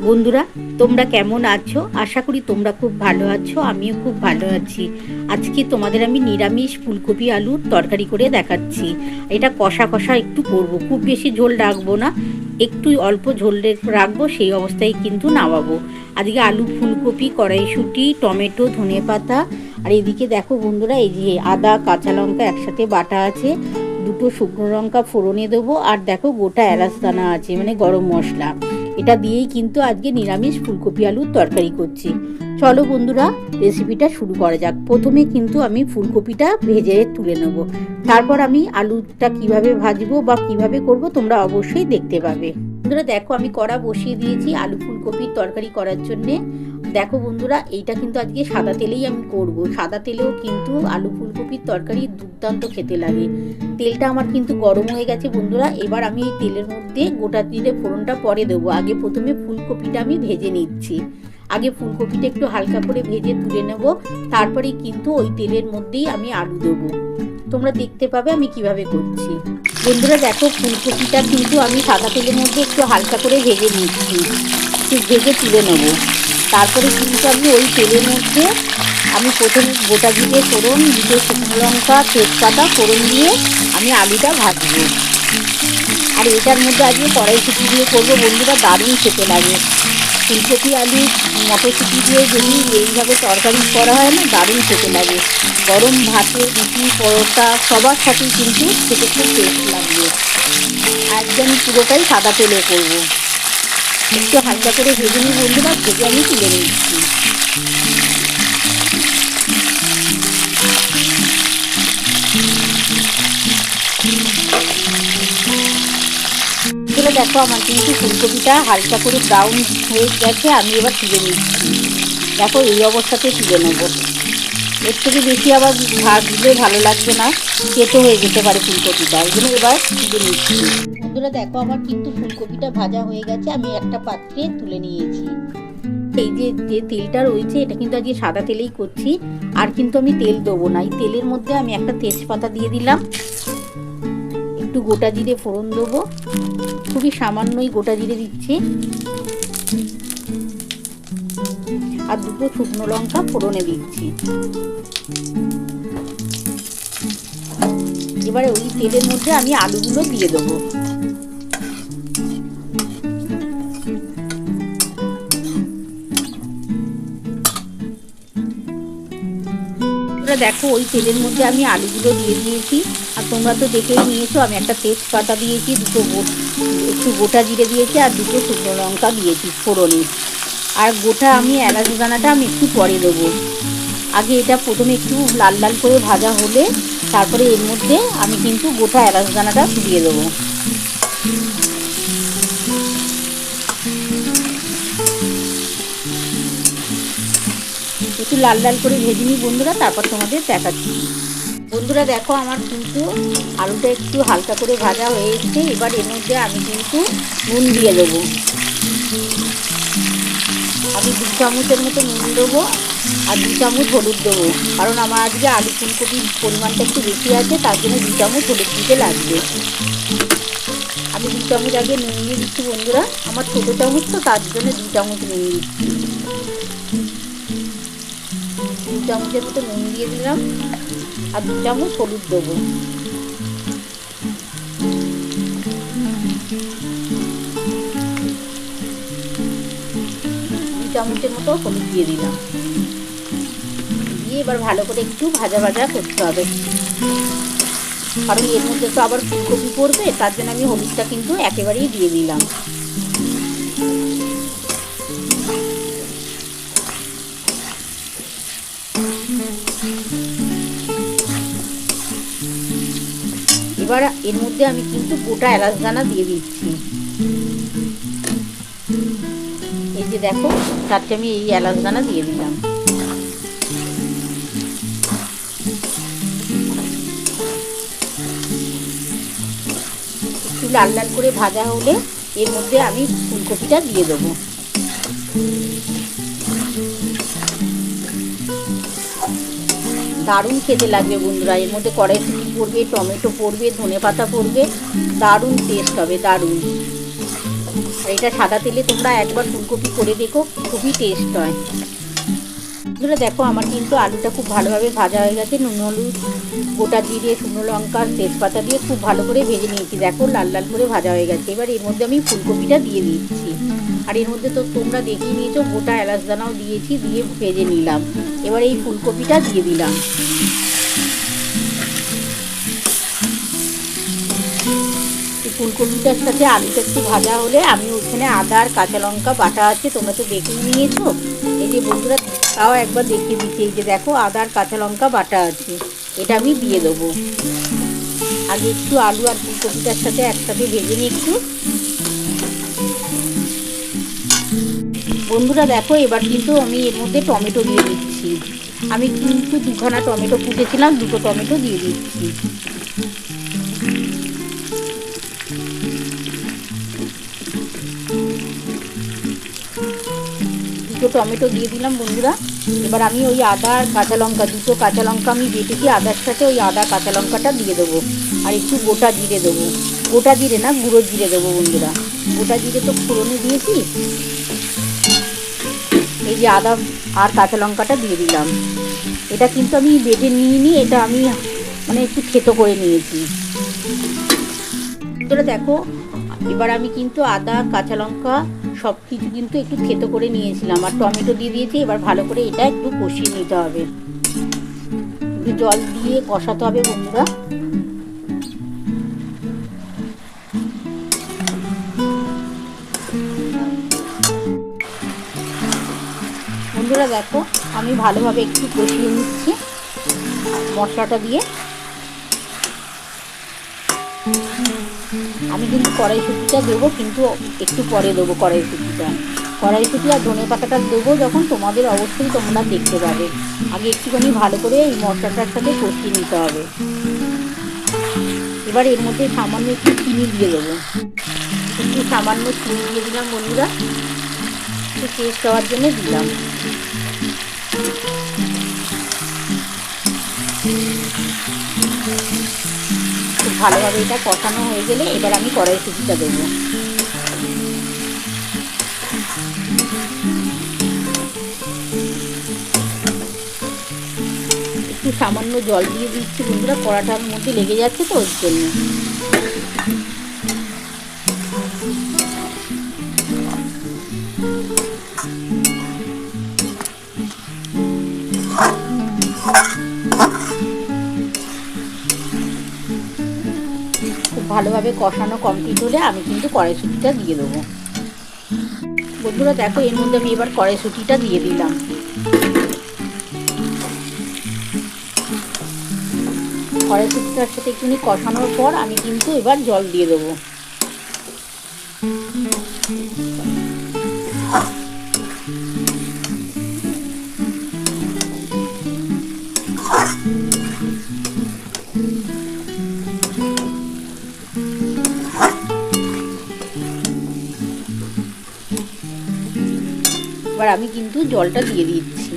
বন্ধুরা, তোমরা কেমন আছো? আশা করি তোমরা খুব ভালো আছো। আমিও খুব ভালো আছি। আজকে তোমাদের আমি নিরামিষ ফুলকপি আলুর তরকারি করে দেখাচ্ছি। এটা কষা কষা একটু করব, খুব বেশি ঝোল রাখবো না, একটু অল্প ঝোল রাখবো, সেই অবস্থায় কিন্তু নামাবো। আজকে আলু, ফুলকপি, কড়াইশুঁটি, টমেটো, ধনেপাতা, আর এদিকে দেখো বন্ধুরা, এই যে আদা, কাঁচা লঙ্কা একসাথে বাটা আছে, দুটো শুকনো লঙ্কা ফোড়নে দেবো, আর দেখো গোটা এলাচ দানা আছে, মানে গরম মশলা। এটা দিয়েই কিন্তু আজকে নিরামিষ ফুলকপি আলুর তরকারি করছি। চলো বন্ধুরা, রেসিপিটা শুরু করা যাক। প্রথমে কিন্তু আমি ফুলকপিটা ভেজে তুলে নেব, তারপর আমি আলুটা কিভাবে ভাজবো বা কিভাবে করব তোমরা অবশ্যই দেখতে পাবে। বন্ধুরা দেখো, আমি কড়া বসিয়ে দিয়েছি আলু ফুলকপির তরকারি করার জন্যে। দেখো বন্ধুরা, এইটা কিন্তু আজকে সাদা তেলেই আমি করব। সাদা তেলেও কিন্তু আলু ফুলকপির তরকারি দুর্দান্ত খেতে লাগে। তেলটা আমার কিন্তু গরম হয়ে গেছে বন্ধুরা। এবার আমি এই তেলের মধ্যে গোটা জিরে ফোড়নটা পরে দেবো। আগে প্রথমে ফুলকপিটা আমি ভেজে নিচ্ছি। আগে ফুলকপিটা একটু হালকা করে ভেজে তুলে নেব, তারপরে কিন্তু ওই তেলের মধ্যেই আমি আলু দেবো। তোমরা দেখতে পাবে আমি কিভাবে করছি। বন্ধুরা দেখো, ফুলকপিটা কিন্তু আমি সাদা তেলের মধ্যে একটু হালকা করে ভেজে নিচ্ছি, ভেজে তুলে নেবো। তারপরে কিন্তু আমি ওই তেলের মধ্যে আমি প্রথমে গোটা জিরে ফোড়ন, দুটো শুকনো লঙ্কা, তেজপাতা ফোড়ন দিয়ে আমি আলুটা ভাজবো। আর এটার মধ্যে আজকে কড়াইশুঁটি দিয়ে করবো বন্ধুরা, দারুণ খেতে লাগে। ফুলকপি আলু মটরশুঁটি দিয়ে যদি এইভাবে তরকারি করা হয় না, দারুণ খেতে লাগে। গরম ভাতের, রুটি, পরোটা সবার সাথেই কিন্তু খেতে খুব টেস্ট লাগবে। একদম পুরোটাই সাদা তেলে করবো। একটু হালকা করে ভেজে নিই বন্ধুরা, ভেজে আমি তুলে নিচ্ছি। দেখো, আমার কিন্তু ফুলকপিটা হালকা করে ব্রাউন হয়ে গেছে, আমি এবার তুলে নিচ্ছি। দেখো, এই অবস্থাতে তুলে নেবো। এর থেকে বেশি আবার ভাজলে ভালো লাগবে না, কেটো হয়ে যেতে পারে ফুলকপিটা, ওই জন্য এবার তুলে নিচ্ছি। বন্ধুরা দেখো, আমার কিন্তু ফুলকপিটা ভাজা হয়ে গেছে, আমি একটা পাত্রে তুলে নিয়েছি। এই যে তেলটা রয়েছে, এটা কিন্তু আজকে সাদা তেলেই করছি, আর কিন্তু আমি তেল দেবো না। এই তেলের মধ্যে আমি একটা তেজপাতা দিয়ে দিলাম, একটু গোটা জিরে ফোড়ন দেবো, খুবই সামান্যই গোটা জিরে দিচ্ছি, আর দুটো শুকনো লঙ্কা ফোড়নে দিচ্ছি। এবারে ওই তেলের মধ্যে আমি আলুগুলো দিয়ে দেবো। দেখো, ওই তেলের মধ্যে আমি আলুগুলো দিয়ে দিয়েছি, আর তোমরা তো দেখেই নিয়েছো, আমি একটা তেজপাতা দিয়েছি, একটু গোটা জিরে দিয়েছি, আর দুটো শুকনো লঙ্কা দিয়েছি ফোড়নে। আর গোটা আমি এলাচ দানাটা আমি একটু পরে দেবো। আগে এটা প্রথমে একটু লাল লাল করে ভাজা হলে তারপরে এর মধ্যে আমি কিন্তু গোটা এলাচ দানাটা দিয়ে দেবো। একটু লাল লাল করে ভেজে নিই বন্ধুরা, তারপর তোমাদের দেখাচ্ছি। বন্ধুরা দেখো, আমার কিন্তু আলুটা একটু হালকা করে ভাজা হয়ে এসেছে। এবার এর মধ্যে আমি কিন্তু নুন দিয়ে দেবো। আমি 2 চামচের মতো নুন দেবো, আর 2 চামচ হলুদ দেবো, কারণ আমার আজকে আলু ফুলকপির পরিমাণটা একটু বেশি আছে, তার জন্য 2 চামচ হলুদ দিতে লাগবে। আমি 2 চামচ আগে নুন দিয়ে দিচ্ছি বন্ধুরা, আমার ছোটো চামচ তো, তার জন্য 2 চামচ নুন দিচ্ছি। 2 চামচের মতো নুন দিয়ে দিলাম, আর 2 চামচ হলুদ দেবো। চামচের মতো হলুদ দিয়ে দিলাম, দিয়ে এবার ভালো করে একটু ভাজা ভাজা করতে হবে। কারণ এর মধ্যে তো আবার ফুলকপি পড়বে, তার জন্য আমি হলুদটা কিন্তু একেবারেই দিয়ে দিলাম। এবার এর মধ্যে আমি কিন্তু গোটা এলাচ দানা দিয়ে দিচ্ছি। এই যে দেখো, চারটে আমি এই এলাচ দানা দিয়ে দিলাম। একটু লাল লাল করে ভাজা হলে এর মধ্যে আমি ফুলকপিটা দিয়ে দেবো। দারুণ খেতে লাগবে বন্ধুরা। এর মধ্যে কড়াইশুঁটি পড়বে, টমেটো পড়বে, ধনেপাতা পড়বে, দারুণ টেস্ট হবে, দারুণ। আর এটা সাদা তেলে তোমরা একবার ফুলকপি করে দেখো, খুবই টেস্ট হয়। বন্ধুরা দেখো, আমার কিন্তু আলুটা খুব ভালোভাবে ভাজা হয়ে গেছে। নুন, হলুদ, গোটা জিরে, শুকনো লঙ্কা, তেজপাতা দিয়ে খুব ভালো করে ভেজে নিয়েছি। দেখো লাল লাল করে ভাজা হয়ে গেছে। এবার এর মধ্যে আমি ফুলকপিটা দিয়ে দিচ্ছি। আর এর মধ্যে তো তোমরা দেখিয়ে নিয়েছো, গোটা এলাচ দানাও দিয়েছি, দিয়ে ভেজে নিলাম। এবার এই ফুলকপিটা দিয়ে দিলাম। ফুলকপিটার সাথে আলুটা একটু ভাজা হলে আমি ওখানে আদা আর কাঁচা লঙ্কা বাটা আছে, তোমরা তো দেখেই নিয়েছো। এই যে বন্ধুরা, তাও একবার দেখিয়ে দিচ্ছি। এই যে দেখো, আদা আর কাঁচা লঙ্কা বাটা আছে, এটা আমি দিয়ে দেবো। আগে একটু আলু আর ফুলকপিটার সাথে একসাথে ভেজে নিই একটু। বন্ধুরা দেখো, এবার কিন্তু আমি এর মধ্যে টমেটো দিয়ে দিচ্ছি। আমি কিন্তু দুখানা টমেটো কুটেছিলাম, দুটো টমেটো দিয়ে দিচ্ছি। দুটো টমেটো দিয়ে দিলাম বন্ধুরা। এবার আমি ওই আদা আর কাঁচা লঙ্কা, দুটো কাঁচা লঙ্কা আমি বেটেছি, আদার সাথে ওই আদা কাঁচা লঙ্কাটা দিয়ে দেবো। আর একটু গোটা জিরে দেবো। গোটা জিরে না, গুঁড়ো জিরে দেবো বন্ধুরা। গোটা জিরে তো ফোড়নে দিয়েছি। এই যে আদা আর কাঁচা লঙ্কাটা দিয়ে দিলাম। এটা কিন্তু আমি বেটে নিইনি, এটা আমি মানে একটু থেতো করে নিয়েছি। বন্ধুরা দেখো, এবার আমি কিন্তু আদা, কাঁচা লঙ্কা সব কিছু কিন্তু একটু থেতো করে নিয়েছিলাম, আর টমেটো দিয়ে দিয়েছি। এবার ভালো করে এটা একটু কষিয়ে নিতে হবে, একটু জল দিয়ে কষাতে হবে বন্ধুরা। বন্ধুরা দেখো, আমি ভালোভাবে একটু কষিয়ে নিচ্ছি মশলাটা দিয়ে। আমি কিন্তু কড়াইশুঁটিটা দেবো, কিন্তু একটু পরে দেবো কড়াইশুঁটিটা। কড়াইশুঁটি আর ধনে পাতাটা দেবো যখন, তোমাদের অবশ্যই তোমরা দেখতে পাবে। আগে একটুখানি ভালো করে এই মশলাটার সাথে কষিয়ে নিতে হবে। এবার এর মধ্যে সামান্য একটু চিনি দিয়ে দেবো। একটু সামান্য চিনি দিয়ে দিলাম বন্ধুরা, একটু টেস্ট হওয়ার জন্য দিলাম। খুব ভালোভাবে এটা কষানো হয়ে গেলে এবার আমি কড়াইশুঁটিটা দেবো। একটু সামান্য জল দিয়ে দিচ্ছি বন্ধুরা, কড়াটার মধ্যে লেগে যাচ্ছে তো, ওর জন্য। খুব ভালোভাবে কষানো কমপ্লিট হলে আমি কিন্তু কড়াইশুঁটিটা দিয়ে দেবো। বন্ধুরা দেখো, এর মধ্যে আমি এবার কড়াইশুঁটিটা দিয়ে দিলাম। কড়াইশুঁটিটার সাথে একটুখানি কষানোর পর আমি কিন্তু এবার জল দিয়ে দেবো। এবার আমি কিন্তু জলটা দিয়ে দিচ্ছি।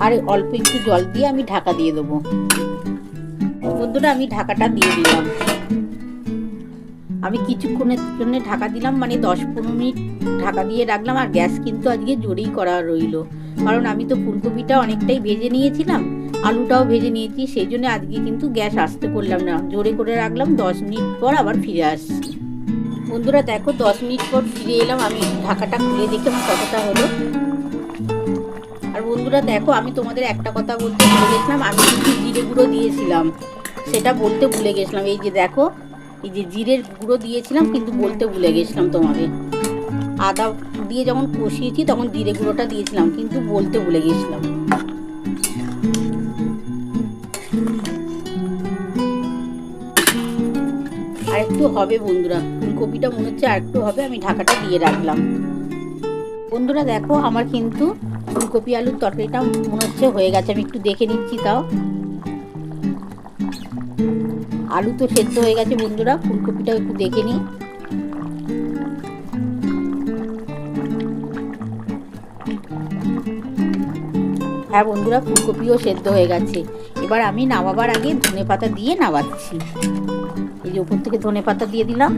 আর অল্প একটু জল দিয়ে আমি ঢাকা দিয়ে দেবো। বন্ধুরা আমি ঢাকাটা দিয়ে দিলাম। আমি কিছুক্ষণের জন্য ঢাকা দিলাম, মানে 10-15 মিনিট ঢাকা দিয়ে রাখলাম। আর গ্যাস কিন্তু আজকে জোরেই করা রইলো, কারণ আমি তো ফুলকপিটা অনেকটাই ভেজে নিয়েছিলাম, আলুটাও ভেজে নিয়েছি, সেই জন্য আজকে কিন্তু গ্যাস আস্তে করলাম না, জোরে করে রাখলাম। 10 মিনিট পর আবার ফিরে আসছি। বন্ধুরা দেখো 10 মিনিট পর ফিরে এলাম, আমি ঢাকাটা খুলে দেখলাম কতটা হলো। আর বন্ধুরা দেখো, আমি তোমাদের একটা কথা বলতে ভুলে গেছিলাম, আমি কিন্তু জিরে গুঁড়ো দিয়েছিলাম, সেটা বলতে ভুলে গেছিলাম। এই যে দেখো, এই যে জিরের গুঁড়ো দিয়েছিলাম, কিন্তু বলতে ভুলে গেছিলাম তোমাদের। আদা দিয়ে যখন কষিয়েছি তখন জিরে গুঁড়োটা দিয়েছিলাম, কিন্তু বলতে ভুলে গেছিলাম। আর একটু হবে বন্ধুরা, ফুলকপিটা মনে হচ্ছে আর একটু হবে, আমি ঢাকাটা দিয়ে রাখলাম। বন্ধুরা দেখো, আমার কিন্তু ফুলকপি আলুর তরকারিটা মনে হচ্ছে হয়ে গেছে, আমি একটু দেখে নিচ্ছি। তাও আলু তো সেদ্ধ হয়ে গেছে বন্ধুরা, ফুলকপিটাও একটু দেখে নিই। হ্যাঁ বন্ধুরা, ফুলকপিও সেদ্ধ হয়ে গেছে। এবার আমি নামাবার আগে ধনেপাতা দিয়ে নামাচ্ছি। এই যে উপর থেকে ধনেপাতা দিয়ে দিলাম,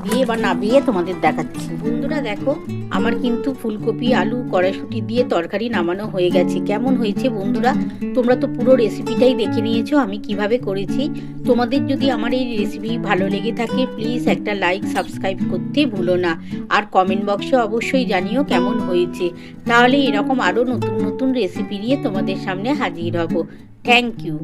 দিয়ে এবার নামিয়ে তোমাদের দেখাচ্ছি। বন্ধুরা দেখো, আমার কিন্তু ফুলকপি আলু কড়াইশুঁটি দিয়ে তরকারি নামানো হয়ে গেছে। কেমন হয়েছে বন্ধুরা? তোমরা তো পুরো রেসিপিটাই দেখে নিয়েছো আমি কিভাবে করেছি। তোমাদের যদি আমার এই রেসিপি ভালো লেগে থাকে, প্লিজ একটা লাইক সাবস্ক্রাইব করতে ভুলো না। আর কমেন্ট বক্সে অবশ্যই জানিও কেমন হয়েছে। তাহলে এরকম আরও নতুন নতুন রেসিপি নিয়ে তোমাদের সামনে হাজির হব। Thank you.